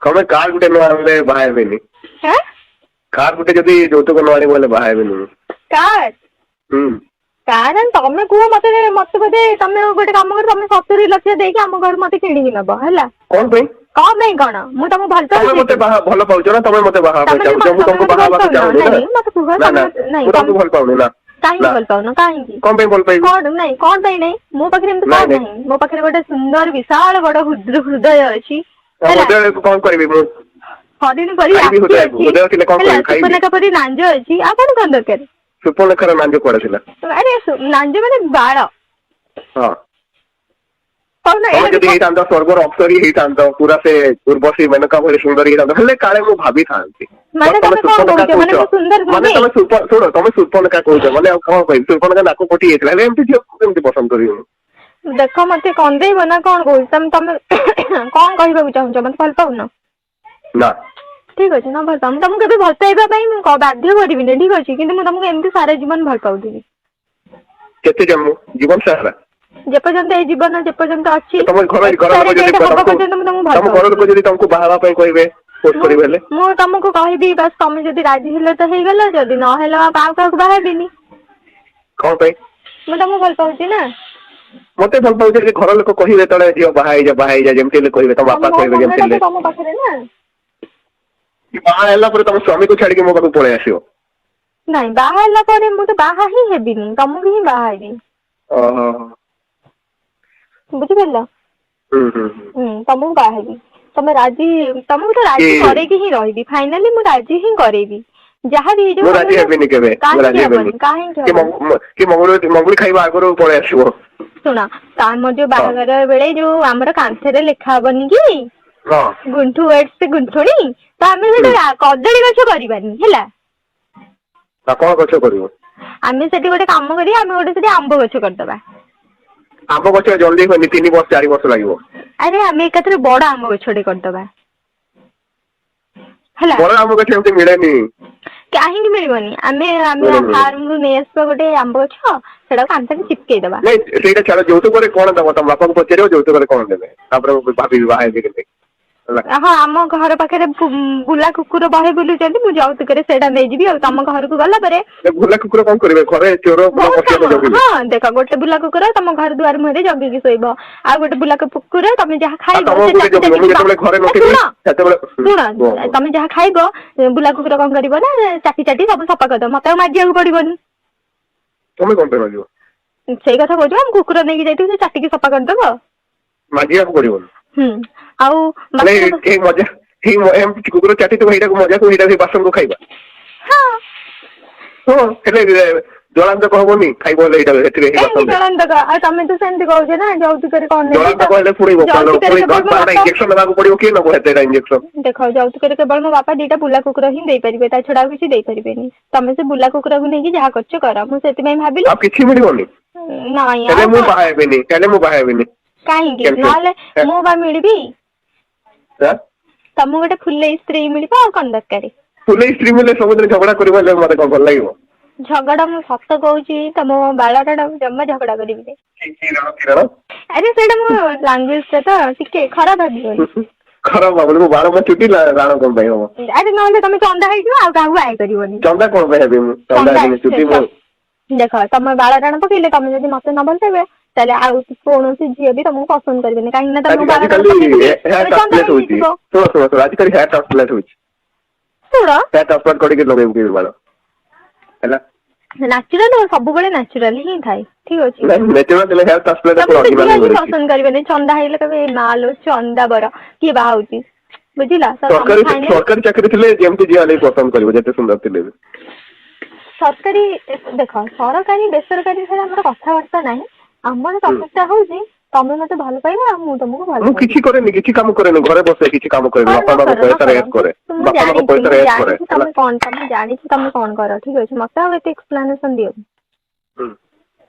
ତମେ କାର୍ ଗୋଟେ ନ ଆଣିଲେ ବାହା ହେବେନି। କାର୍ ଗୋଟେ ଯଦି ଯୌତୁକ ନ ଆଣିବ ହେଲେ ବାହା ହେବେନି ମୁଁ। କାର୍ କାର୍ ତମେ କୁହ ମତେ ମତେ ବୋଧେ ତମେ ଗୋଟେ କାମ କର ତମେ 70 ଲକ୍ଷ ଦେଇକି ଆମ ଘରୁ ମତେ କିଣିକି ନବ ହେଲା। କଣ ପାଇଁ? କଣ ପାଇଁ କଣ ମୁଁ ତମକୁ ଭଲ ତମେ ପାଉଚି। ମତେ ଭଲ ପାଉଛ ନା ତମେ ମତେ ବାହା ହେବାକୁ ଚାହୁଁଛ? ମୁଁ ତମକୁ ବାହା ହେବାକୁ ଚାହୁଁନି ନା। ମତେ କୁହ ନା ନା ମୁଁ ତମକୁ ଭଲ ପାଉନି ନା। କାହିଁକି ଭଲ ପାଉନ କାହିଁକି? କଣ ପାଇଁ ଭଲ ପାଇବି? କଣ ନାଇଁ କଣ ପାଇଁ ନାଇଁ ମୋ ପାଖରେ ଏମିତି କଣ ନାହିଁ। ମୋ ପାଖରେ ଗୋଟେ ସୁନ୍ଦର ବିଶାଳ ବଡ ହୃଦୟ ଅଛି ହେଲା। ହୃଦୟକୁ କଣ କରିବି ମୁଁ? ହରିଣ ପରି ଖାଇବି ଆଖି ହୃଦୟକୁ। ଅଛି ହୃଦୟ ଥିଲେ କଣ ହେଲା। କରିବି? ଖାଇବି। ସୁପର୍ଣ୍ଣରେଖା ପରି ଲାଞ୍ଜ ଅଛି ଆଉ କଣ ଦରକାର? ସୁପର୍ଣ୍ଣରେଖାର ଲାଞ୍ଜ କୁଆଡେ ଥିଲା? ଆରେ ଲାଞ୍ଜ ମାନେ ବାଳ। ହଁ କହୁନ ତମେ ଏଇଟା ଯଦି ହେଇଥାନ୍ତ ସ୍ୱର୍ଗର ଅପ୍ସରୀ ହେଇଥାନ୍ତ ପୁରା ସେ ଉର୍ବଶୀ ମେନକା ଭଳି ସୁନ୍ଦର ହେଇଥାନ୍ତ ହେଲେ କାଳେ ମୁଁ ଭାବିଥାନ୍ତି। ମାନେ ତମେ କଣ ସୁପର୍ଣ୍ଣରେଖା କହୁଛ କହୁଛ ମାନେ ମୁଁ ସୁନ୍ଦର ମାନେ ନୁହେଁ? ତମେ ଶୁଣ ତମେ ସୁପର୍ଣ୍ଣରେଖା କହୁଛ ମାନେ ଆଉ କଣ କହିବି? ସୁପର୍ଣ୍ଣରେଖା ନାକ କଟି ଯାଇଥିଲା ହେଲେ ଏମିତି ଝିଅକୁ କେମିତି ପସନ୍ଦ କରିବି ମୁଁ? ଦେଖ ମତେ କନ୍ଦେଇବ ନା କଣ କହୁଛ ତମେ କଣ କହିବାକୁ ଚାହୁଁଛ? ମତେ ଭଲ ପାଉନ? ନା ଠିକ ଅଛି ନ ଭଲ ପାଅ ମୁଁ ତମକୁ କେବେ ଭଲ ପାଇବା ପାଇଁ ମୁଁ ବାଧ୍ୟ କରିବିନି ଠିକ ଅଛି କିନ୍ତୁ ମୁଁ ତମକୁ ଏମିତି ସାରା ଜୀବନ ଭଲ ପାଉଥିବି। କେତେ ଜୀବନ ସାରା? ଯେପର୍ଯ୍ୟନ୍ତ ଏଇ ଜୀବନ ଯେପର୍ଯ୍ୟନ୍ତ ଅଛି ତମ ଘର ଲୋକ ଏକ୍ସପାୟରୀ ଯଦି ଡେଟ୍ ହବ ପର୍ଯ୍ୟନ୍ତ ମୁଁ ତମକୁ ଭଲ ତମ ଘର ଲୋକ ପାଉଥିବି। ଯଦି ତମକୁ ବାହା ହେବା ପାଇଁ କହିବେ ଫୋର୍ସ କରିବେ ହେଲେ ମୁଁ ତମକୁ କହିବି ବାସ୍ ତମେ ଯଦି ରାଜି ହେଲ ତ ହେଇଗଲ ଯଦି ନହେଲ ଆଉ କାହାକୁ ବାହା ହେବିନି। କଣ ପାଇଁ? ମୁଁ ତମକୁ ଭଲ ପାଉଛି ନା। ମତେ ଭଲ ପାଉଛ ଯେ ଘର ଲୋକ କହିବେ ତଳେ ଝିଅ ବାହା ହେଇଯା ଯେମିତି ହେଲେ କହିବେ ତମ ବାପା ମୋ କହିବେ ମନ ଯେମିତି ଟା ହେଲେ। ତ ତମ ପାଖରେ ନା। ବାହା ହେଲା ପରେ ତମ ସ୍ୱାମୀକୁ ଛାଡିକି ମୋ ପାଖକୁ ପଳେଇ ଆସିବ। ନାଇଁ ବାହା ହେଲା ପରେ ମୁଁ ତ ବାହା ହିଁ ହେବିନି ତମକୁ ହିଁ ବାହା ହେବି। ଓହୋ ବୁଝିପାରିଲ? ତମକୁ ବାହା ହେବି ତମେ ରାଜି ତମକୁ ତ କି ରାଜି କରେଇକି ହିଁ ରହିବି। ଫାଇନାଲି ମୁଁ ରାଜି ହିଁ କରେଇବି। ଯାହା ବି ମୁଁ ହେଇଯାଉ ରାଜି ହେବିନି କେବେ ମୁଁ ରାଜି କାହିଁକି ହେବିନି। ହବନି କାହିଁକି କି ହବନି? ମଙ୍ଗୁଳି ଖାଇବା ଆଗରୁ ପଳେଇ ଆସିବ। ଶୁଣ ଆମର ଯୋଉ ହଁ ବାହାଘର ବେଳେ ଯୋଉ ଆମର କାନ୍ଥରେ ଲେଖା ହବନି କି ହଁ ଗୁଣ୍ଠୁ ୱେଡ୍ସ ଗୁଣ୍ଠୁଣି ତ ଆମେ ସେଟା କଦଳୀ ଗଛ କରିବାନି ହେଲା। ଆଉ କଣ ଗଛ କରିବ? ଆମେ ସେଠି ଗୋଟେ କାମ କରିବା ଆମେ ଗୋଟେ ସେଠି ଆମ୍ବ ଗଛ କରିଦବା। ଆମ୍ବ ଗଛ ଜଲ୍ଦି ହୁଏନି 3 ବର୍ଷ 4 ବର୍ଷ ଲାଗିବ। ଆରେ ଆମେ ଏକାଥରେ ବଡ ଆମ୍ବ ଗଛଟେ କରିଦବା। ହେଲା ବଡ ଆମ୍ବ ଗଛ ଏମିତି ମିଳେନି। କାହିଁକି ମିଳିବନି ଆମେ ମିଳେନି ମିଳେନି। ଫାର୍ମରୁ ନେଇ ଆସିବା ଗୋଟେ ଆମ୍ବ ଗଛ ସେଟାକୁ କାନ୍ଥରେ ଚିପକେଇଦବା। ନାଇଁ ସେଇଟା ଛାଡ ଯୌତୁକରେ କଣ ଦବ ତମ ବାପାଙ୍କୁ ପଚାରିବ ଯୌତୁକରେ କଣ ଦେବେ ତାପରେ ଭାବିବି ବାହା ହେବି କି ନାଇଁ। ହଁ ଆମ ଘର ପାଖରେ ବୁଲା କୁକୁର ବହେ ବୁଲୁଛନ୍ତି ମୁଁ ଯୌତୁକରେ ସେଇଟା ନେଇଯିବି ଆଉ ତମ ଘରକୁ ଗଲା ପରେ ବୁଲା କୁକୁର କଣ କରିବେ ଘରେ ଚୋର ବହୁତ କାମ ପଶିବାକୁ ଜଗିବେ। ହଁ ଦେଖ ଗୋଟେ ବୁଲା କୁକୁର ତମ ଘର ଦୁଆର ମୁହଁରେ ଜଗିକି ଶୋଇବ ଆଉ ଗୋଟେ ବୁଲା କୁକୁର ତମେ ଯାହା ଆଉ ଖାଇବ ସେ ତମକୁ କିଏ ଚାଟି ଜଗିବ ମୁଁ ଚାଟିକି ଯେତେବେଳେ ଘରେ ନଥିବି ସେତେବେଳେ ଶୁଣ ତମେ ଯାହା ଖାଇବ ବୁଲା କୁକୁର କଣ କରିବ ନା ଚାଟି ଚାଟି ସବୁ ସଫା କରିଦବ ମତେ ଆଉ ମାଜିବାକୁ ପଡିବନି। ତମେ କଣ ପାଇଁ ମାଗିବ? ସେଇ କଥା କହୁଛ ମୁଁ କୁକୁର ନେଇକି ଯାଇଥିବି ସେ ଚାଟିକି ସଫା କରିଦବ। ମାଗିବାକୁ ପଡିବନି। ଆଉ ମାନେ ବାଥରୁମ ଏଇ ମଜା ଏଇ କୁକୁର ଚାଟିଥିବ ଏଇଟାକୁ ମଜାକୁ ଏଇଟା ସେ ବାସନକୁ ଖାଇବା। ହଁ ହଁ ହେଲେ ଜଳାନ୍ତକ ହବନି ଖାଇବ ହେଲେ ଏଇଟା ଏଥିରେ ହେଇ କାହିଁକି ବାସନରେ। ଜଳାନ୍ତକ ଆଉ ତମେ ତ ସେମିତି କହୁଛ ନା ଯୌତୁକରେ କଣ ନେବି ତ ଜଳାନ୍ତକ ହେଲେ ପୁଣି ଯୌତୁକରେ କେବଳ ମୋ ବାପା ଇଞ୍ଜେକ୍ସନ ନେବାକୁ ପଡିବ କିଏ ନବ ଏତେଟା ଇଞ୍ଜେକ୍ସନ। ଦେଖ ଯୌତୁକରେ କେବଳ ମୋ ବାପା 2ଟା ବୁଲା କୁକୁର ହିଁ ଦେଇପାରିବେ ତା ଛଡା ଆଉ କିଛି ଦେଇପାରିବେନି। ତମେ ସେ ବୁଲା କୁକୁରକୁ ନେଇକି ଯାହା କରୁଛ କର ମୁଁ ସେଥିପାଇଁ ଭାବିଲି ଆଉ କିଛି ମିଳିବନି ନାଇଁ ହେଲେ ଆଉ ମୁଁ ବାହା କଣ ହେବିନି ହେଲେ ମୁଁ ବାହା ହେବିନି। କାହିଁକି କ୍ୟାନସେଲ। ନହେଲେ ମୁଁ ବା ମିଳିବି। ତମକୁ ଗୋଟେ ଫୁଲେଇ ସ୍ତ୍ରୀ ମିଳିବ ଆଉ କଣ ଦରକାର। ଫୁଲେଇ ସ୍ତ୍ରୀ ମିଳିଲେ ସବୁଦିନ ଝଗଡା କରିବ ହେଲେ ମତେ କଣ ଭଲ ଲାଗିବ। ଝଗଡା ମୁଁ ସତ କହୁଛି ତମ ବାଳଟା ମୁଁ ଜମା ଝଗଡା କରିବିନି। ଆରେ ସେଇଟା ମୋ ଲାଙ୍ଗୁଏଜ ଟା ତ ଟିକେ ଖରାପ ଭାବିବନି। ଖରାପ ଭାବୁନି ମୋ ବାଳ ଚୁଟି ରାଣ କଣ ପାଇଁ ହବ। ଆରେ ନହେଲେ ତମେ ଚନ୍ଦା ହେଇଯିବ ଆଉ କାହାକୁ ବାହା କରିବନି। ଚନ୍ଦା କଣ ପାଇଁ ହେବି ମୁଁ ଚନ୍ଦା ହେବିନି ଚୁଟି ମୁଁ ଦେଖ ତମେ ବାଳ ଟାଣ ପକେଇଲେ ତମେ ଯଦି ମତେ ନ ଭଲ ପାଇବ ତାହେଲେ ଆଉ କୌଣସି ଝିଅ ବି ତମକୁ ପସନ୍ଦ କରିବେନି କାହିଁକି ନା ତମେ ବାଳ ଟାଣ ଆଜିକାଲି ପକେଇଥିଲି ହେୟାର ତମେ ଚନ୍ଦା ଟ୍ରାନ୍ସପ୍ଲାଣ୍ଟ ହଉଛି ହେଇଯାଇଥିବ। ଶୁଣ ଆଜିକାଲି ହେୟାର ଟ୍ରାନ୍ସପ୍ଲାଣ୍ଟ ହଉଛି। ଶୁଣ ହେୟାର ଟ୍ରାନ୍ସପ୍ଲାଣ୍ଟ କରିକି ଲଗେଇବୁ ବାଳ ହେଲା। ନାଚୁରାଲ ସବୁବେଳେ ନାଚୁରାଲ ହିଁ ଥାଏ। ଠିକ ଅଛି ନେଚୁରାଲ ଥିଲେ ହେୟାର ଟ୍ରାନ୍ସପ୍ଲାଣ୍ଟ ପୁରା ତମକୁ ଅରିଜିନାଲ ଝିଅ ହିଁ ମିଳୁଛି। ପସନ୍ଦ କରିବେନି ଚନ୍ଦା ହେଇଗଲେ କହିବେ ମାଲୋ ଚନ୍ଦା ବର କିଏ ବାହା ହଉଛି ବୁଝିଲ ତ ତମେ ଫାଇନାଲି ସରକାରୀ ଚାକିରି ଥିଲେ ଯେମିତି ଯିଏ ହେଲେ ପସନ୍ଦ କରିବ ଯେତେ ସୁନ୍ଦର ଥିଲେ ବି। ସରକାରୀ ଦେଖ ସରକାରୀ ବେସରକାରୀ ସାଙ୍ଗରେ ଆମର କଥାବାର୍ତ୍ତା ନାହିଁ। ଆମର ହୁଁ ଟପିକ ଟା ହଉଛି ତମେ ମତେ ଭଲ ପାଇବ ଆଉ ମୁଁ ତମକୁ ଭଲ ମୁଁ ପାଇବି। କିଛି କରେନି କିଛି କାମ କରେନି ଘରେ ବସେ କିଛି କାମ କରେନି କର ବାପା ନ ମାଙ୍କ କର ନ ପଇସାରେ କର ଏଡ୍ କରେ ମୁଁ ବାପା ମାଙ୍କ ଜାଣିଛି ପଇସାରେ ଏଡ୍ କରେ ହେଲା। ତମେ ଜାଣିଛି ତମେ କଣ କର ଠିକ ଅଛି ମତେ ଆଉ ଏତେ ଏକ୍ସପ୍ଲାନେସନ ଦିଅନି। ହୁଁ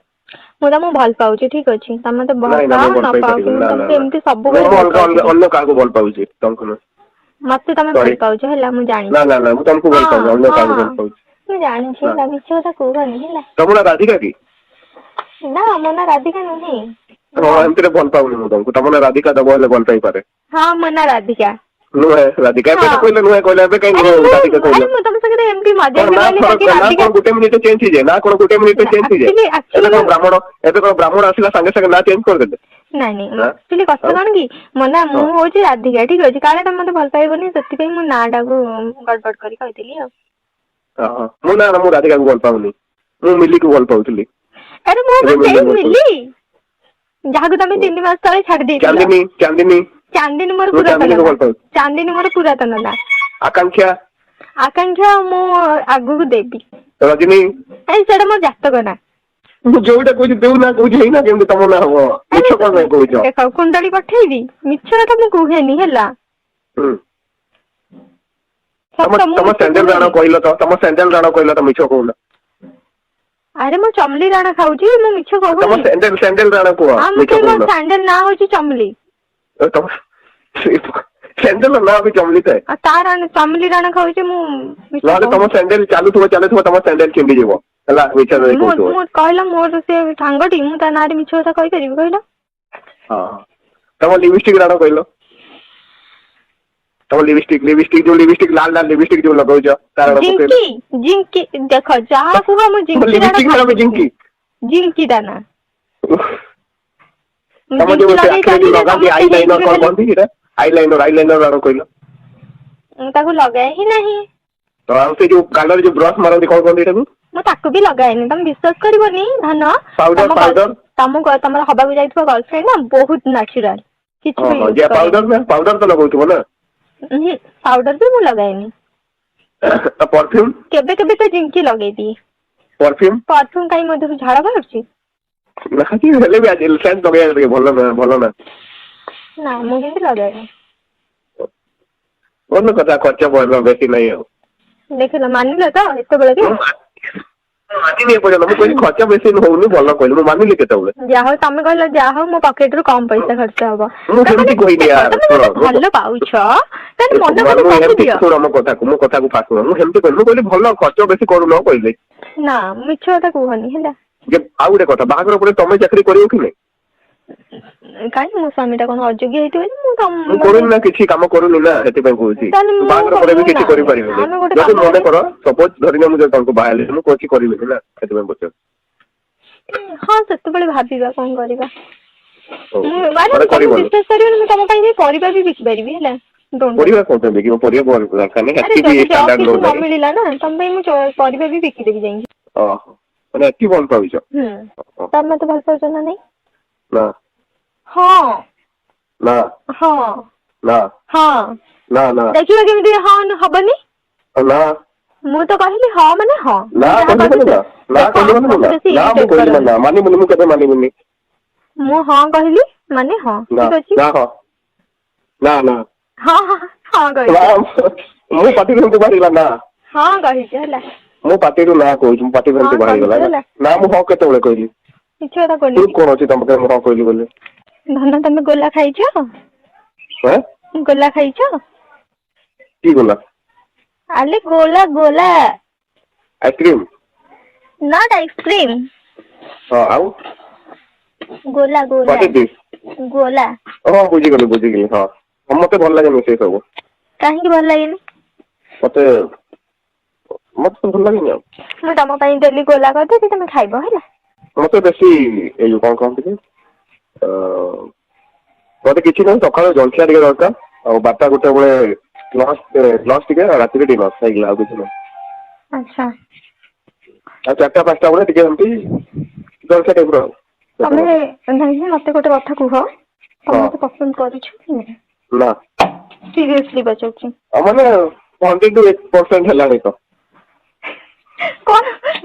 ମୁଁ ତମକୁ ଭଲ ପାଉଛି ଠିକ ଅଛି ତମେ ମତେ ଭଲ ନାଇଁ ନା ପାଅ ମୁଁ ଭଲ ନ ପାଇ ପାଅ ପାରିବିନି କିନ୍ତୁ ନା ମୁଁ ନା ତମକୁ ନା ଏମିତି ମୁଁ ସବୁବେଳେ ମୁଁ ଭଲ ଅଲଗା ପାଉଥିବି। ଅନ୍ୟ କାହାକୁ ଭଲ ପାଉଛି ତମକୁ ନୁହେଁ। ମତେ ତମେ ସରି ଭଲ ପାଉଛ ହେଲା ମୁଁ ନା ଜାଣିଛି। ନା ନା ମୁଁ ତମକୁ ଭଲ ପାଉନି ଅନ୍ୟ କାହାକୁ ଭଲ ପାଉଛି। ମୁଁ ଜାଣିଛି ନା ହେଲା ମିଛ କଥା କୁହନି ହେଲା। ତମ ନାଁ ରାଧିକା କି? ନା ମୋ ନାଁ ରାଧିକା ନୁହେଁ। ହଁ ଏମିତିରେ ଭଲ ପାଉନି ମୁଁ ତମକୁ ତମ ନାଁ ରାଧିକା ଦବ ହେଲେ ଭଲ ପାଇପାରେ। ହଁ ମୋ ନାଁ ରାଧିକା। नुहे राधिका पे कहले नुहे कहले ଏବେ କାଇଁ ରାଧିକା କହିଲେ ମୁଁ ତମ ସାଙ୍ଗରେ ଏମିତି ମଜା ନା କଣ ଗୋଟେ ମିନିଟ ଚେଞ୍ଜ ହେଇଯାଏ ନା କଣ ଗୋଟେ ମିନିଟ ଚେଞ୍ଜ ହେଇଯାଏ ଏବେ କଣ ବ୍ରାହ୍ମଣ ଆସିଲା ସାଙ୍ଗେ ସାଙ୍ଗେ ନା ଚେଞ୍ଜ କରିଦେଲେ ନାଇଁ ନାଇଁ ଆକ୍ଚୁଆଲି କଥା କଣ କି ମୋ ନା ମୁଁ ହଉଛି ରାଧିକା ଠିକ ଅଛି କାଳେ ତମେ ମତେ ଭଲ ପାଇବନି ସେଥିପାଇଁ ମୁଁ ନାଁ ଟାକୁ ଗଡବଡ କରି କହିଦେଲି ଆଉ ମୁଁ ନା ମୁଁ ରାଧିକାକୁ ଭଲ ପାଉନି ମୁଁ ମିଲିକୁ ଭଲ ପାଉଥିଲି ଆରେ ମୁଁ ମିଲି ଯାହାକୁ ତମେ 3 ମାସ ତଳେ ଛାଡି ଦେଇଥିଲ ଚାନ୍ଦିନୀ ଚାନ୍ଦିନୀ ଚାନ୍ଦିନୀ ମୋର ପୁରାତନ ନା ଚାନ୍ଦିନୀ ମୋର ପୁରାତନ ନା ଆକାଂକ୍ଷା ଆକାଂକ୍ଷା ମୁଁ ଆଗକୁ ଦେବି ରଜନୀ ସେଇଟା ମୋର ଜାତକ ନା ମୁଁ ଯୋଉଟା କହୁଛି ଦେଉ ନା କହୁଛି ହେଇନା କେମିତି ତମ ନା ହବ ମିଛ କଣ ପାଇଁ କହୁଛ ଦେଖ କୁଣ୍ଡଳୀ ପଠେଇବି ମିଛ କଥା ମୁଁ କୁହେନି ହେଲା ତମ ସ୍ୟାଣ୍ଡେଲ ରାଣ କହିଲ ତ ତମ ସ୍ୟାଣ୍ଡେଲ ରାଣ କହିଲ ତ ମିଛ କହୁନ ଆରେ ମୁଁ ଚମଲି ରାଣ ଖାଉଛି ମୁଁ ମିଛ କହୁନି ତମ ସ୍ୟାଣ୍ଡେଲ ରାଣ କୁହ ମିଛ କହୁନ ସ୍ୟାଣ୍ଡେଲ ନାଁ ହଉଛି ଚମଲି ସ୍ୟାଣ୍ଡେଲ ନାଁ ବି ଚମଲି ଥାଏ ତା ରାଣ ଚମଲି ରାଣ ଖାଉଛି ମୁଁ ନହେଲେ ତମ ସ୍ୟାଣ୍ଡେଲ ଚାଲୁଥିବ ତମ ସ୍ୟାଣ୍ଡେଲ ଚିଣ୍ଡିଯିବ ହେଲା ମିଛ ମୁଁ କହିଲ ମୋର ସେ ସାଙ୍ଗଟି ମୁଁ ତା ନାଁରେ ମିଛ କଥା କହିପାରିବି କହିଲ ହଁ ତମ ଲିପଷ୍ଟିକ ରାଣ କହିଲ ତମ ଲିପଷ୍ଟିକ ଯୋଉ ଲିପଷ୍ଟିକ ଲାଲ ଲାଲ ଲିପଷ୍ଟିକ ଯୋଉ ଲଗାଉଛ ଜିଙ୍କି ଜିଙ୍କି ଦେଖ ଯାହା କୁହ ମୁଁ ଜିଙ୍କି ଜିଙ୍କି ତା ନା ତମ ଯୋଉ ଆଖିରେ ଯୋଉ ଲଗାନ୍ତି ଆଇ ଲାଇନର କଣ କହନ୍ତି ସେଇଟା ଆଇ ଲାଇନର ରାଣ କହିଲ ତାକୁ ଲଗାଏ ହିଁ ନାହିଁ ତ ଆଉ ସେ ଯୋଉ କାନରେ ଯୋଉ ବ୍ରଶ ମାରନ୍ତି କଣ କହନ୍ତି ଏଟାକୁ ମୁଁ ତାକୁ ବି ଲଗାଏନି ତମେ ବିଶ୍ୱାସ କରିବନି ଧନ ତମର ହବାକୁ ଯାଇଥିବା ଗର୍ଲଫ୍ରେଣ୍ଡ ନା ବହୁତ ନ୍ୟାଚୁରାଲ କିଛି ବି ପାଉଡର ତ ଲଗାଉଥିବ ନା ପାଉଡର ବି ମୁଁ ଲଗାଏନି ପରଫ୍ୟୁମ କେବେ କେବେ ତ ଜିଙ୍କି ଲଗେଇଦିଏ ପରଫ୍ୟୁମ କାଇଁ ମୋ ଦେହରୁ ଝାଳ ବାହାରୁଛି ହେଲେ ବି ଆଜି ସେଣ୍ଟ ଲଗେଇବା ଟିକେ ଭଲ ନା ନା ମୁଁ କିନ୍ତୁ ଲଗାଏନି ଭଲ କଥା ଖର୍ଚ୍ଚ ଭଲ ବେଶୀ ନାହିଁ ଆଉ ଦେଖିଲ ମାନିଲ ତ ଏତେବେଳେ ମାନିନି ଏପର୍ଯ୍ୟନ୍ତ ମୁଁ କହିଲି ଖର୍ଚ୍ଚ ବେଶୀ ହଉନି ଭଲ କହିଲି ମୁଁ ମାନିଲି କେତେବେଳେ ଯାହା ହଉ ତମେ କହିଲ ଯାହା ହଉ ମୋ ପକେଟ ରୁ କମ ପଇସା ଖର୍ଚ୍ଚ ହବ ମୁଁ ସେମିତି କହିଲି ଭଲ ପାଉଛ ଶୁଣ ମୋ କଥାକୁ ଫାଷ୍ଟ ମୁଁ ସେମିତି କହିଲି ମୁଁ କହିଲି ଭଲ ଖର୍ଚ୍ଚ ବେଶୀ କରୁନ କହିଲି ନା ମିଛ କଥା କୁହନି ହେଲା ଆଉ ଗୋଟେ କଥା ବାହାଘର ପରେ ତମେ ଚାକିରି କରିବ କି ନାଇଁ କାହିଁକି ମୋ ସ୍ୱାମୀ ଟା କଣ ଅଯୋଗ୍ୟ ହେଇଥିବ ମୁଁ କରୁନି ନା କିଛି କାମ କରୁନି ନା ସେଥିପାଇଁ କହୁଛି ବାହାଘର ପରେ ବି କିଛି କରିପାରିବିନି ଯଦି ମନେ କର ସପୋଜ ଧରିନିଅ ମୁଁ ଯଦି ତାଙ୍କୁ ବାହା ହେଲି ମୁଁ କିଛି କରିବିନି ନା ସେଥିପାଇଁ ପଚାରୁଛି ହଁ ସେତେବେଳେ ଭାବିବା କଣ କରିବା ବିଶ୍ୱାସ କରିବନି ମୁଁ ତମ ପାଇଁ ପରିବା ବି ବିକି ପାରିବି ହେଲା ପରିବା କଣ ବିକିବ ପରିବା ନ ମିଳିଲା ନା ତମ ପାଇଁ ମୁଁ ପରିବା ବି ବିକିଦେବି ଯାଇକି ମାନେ ଏଠି ଭଲ ପାଉଛ ତମେ ମତେ ଭଲ ପାଉଛ ନା ନାଇଁ ନା ହଁ ନା ହଁ ନା ହଁ ନା ନା ଦେଖିବା କେମିତି ହଁ ହବନି ନା ମୁଁ ତ କହିଲି ହଁ ମାନେ ହଁ ମାନିବୁନି ମୁଁ କେବେ ମାନିବୁନି ମୁଁ ହଁ କହିଲି ମାନେ ହଁ ଠିକ ଅଛି ନା ନା ହଁ ହଁ ହଁ କହିଲି ମୁଁ ପାଟିରୁ ଏମିତି ବାହାରିଲା ନା ହଁ କହିଛି ହେଲା ମୁଁ ପାଟିରୁ ନା କହୁଛି ମୁଁ ପାଟିରୁ ଏମିତି ବାହାରିଗଲା ନା ମୁଁ ହଁ କେତେବେଳେ କହିଲି କିଛି କଥା କହିଲି କଣ ଅଛି ତମ ମୁଁ ହଁ କହିଲି ବୋଲି ଧନ ତମେ ଗୋଲା ଖାଇଛ ଗୋଲା ଖାଇଛ କି ଗୋଲା ଆଲେ ଗୋଲା ଗୋଲା ଆଇସ୍କ୍ରିମ ନଟ୍ ଆଇସ୍କ୍ରିମ ଆଉ ଗୋଲା ଗୋଲା ଗୋଲା ବୁଝିଗଲି ହଁ ମତେ ଭଲ ଲାଗେନି ସେ ସବୁ କାହିଁକି ଭଲ ଲାଗେନି ମତେ ଭଲ ଲାଗେନି ଆଉ ମୁଁ ତମ ପାଇଁ ଡେଲି ଗୋଲା କରିଦେବି ତମେ ଖାଇବ ହେଲା ମତେ ବେଶୀ ଏଇ ଯୋଉ କଣ କହନ୍ତି କି ମତେ କିଛି ନାହିଁ ସକାଳୁ ଜଳଖିଆ ଟିକେ ଦରକାର ଆଉ 12-1 ବେଳେ ଲଞ୍ଚ ଟିକେ ରାତିରେ ଡିନର ହେଇଗଲା ଆଉ କିଛି ନାହିଁ ଆଚ୍ଛା ଆଉ 4-5 ବେଳେ ଟିକେ ଏମିତି ଜଳଖିଆ ଟାଇପର ଆଉ ତମେ ମତେ ଗୋଟେ କଥା କୁହ ତମେ ମତେ ପସନ୍ଦ କରୁଛ କି ନା ସିରିୟସଲି ପଚାରୁଛି ମାନେ 100% ହେଲାଣି ତ କଣ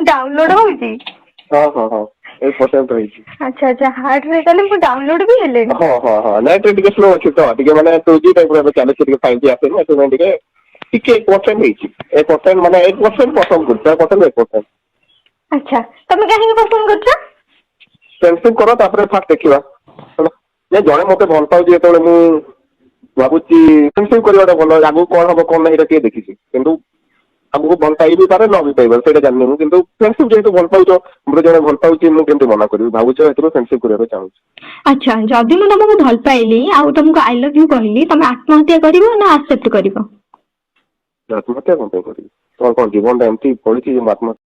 ଡାଉନଲୋଡ ହଉଛି ହଁ 8% ହେଇଛି ଆଚ୍ଛା ଆଚ୍ଛା ହାର୍ଟ ରେ ତାହେଲେ ମୁଁ ଡାଉନଲୋଡ ବି ହେଲେଣି ହଁ ନେଟ୍ ଟିକେ ସ୍ଲୋ ଅଛି ତ ଟିକେ ମାନେ 2G ଟାଇପର ଏବେ ଚାଲିଛି ଟିକେ 5G ଆସେନି ସେଥିପାଇଁ ଟିକେ 8% ହେଇଛି 8% ମାନେ 8% ପସନ୍ଦ କରୁଛି 8%। ଆଚ୍ଛା ତମେ କାହିଁକି ପସନ୍ଦ କରୁଛ ଫ୍ରେଣ୍ଡସିପ କର ତାପରେ ଫାଷ୍ଟ ଦେଖିବା ଜଣେ ମତେ ଭଲ ପାଉଛି ଯେତେବେଳେ ମୁଁ ଭାବୁଛି ଫ୍ରେଣ୍ଡସିପ କରିବାଟା ଭଲ ଆଗକୁ କଣ ହବ କଣ ନାହିଁ ଏଇଟା କିଏ ଦେଖିଛି କିନ୍ତୁ ଆମକୁ ଭଲ ପାଇ ବି ପାରେ ନ ବି ପାଇପାରେ ସେଇଟା ଜାଣିନି ମୁଁ, କିନ୍ତୁ ଫ୍ରେଣ୍ଡସିପ ଯେହେତୁ ଭଲ ପାଉଛ, ମୁଁ ଜଣେ ଭଲ ପାଉଛି, ମୁଁ କେମିତି ମନା କରିବି, ଭାବୁଛ ଏଥିରୁ ଫ୍ରେଣ୍ଡସିପ କରିବାକୁ ଚାହୁଁଛି। ଆଚ୍ଛା, ଯଦି ମୁଁ ତମକୁ ଭଲ ପାଇଲି ଆଉ ତମକୁ ଆଇ ଲଭ୍ ୟୁ କହିଲି, ତମେ ଆତ୍ମହତ୍ୟା କରିବ ନା ଆକ୍ସେପ୍ଟ କରିବ? ଆତ୍ମହତ୍ୟା କଣ ପାଇଁ କରିବି? ତମର କଣ ଜୀବନଟା ଏମିତି ପଡିଛି ଯେ ଆତ୍ମହତ୍ୟା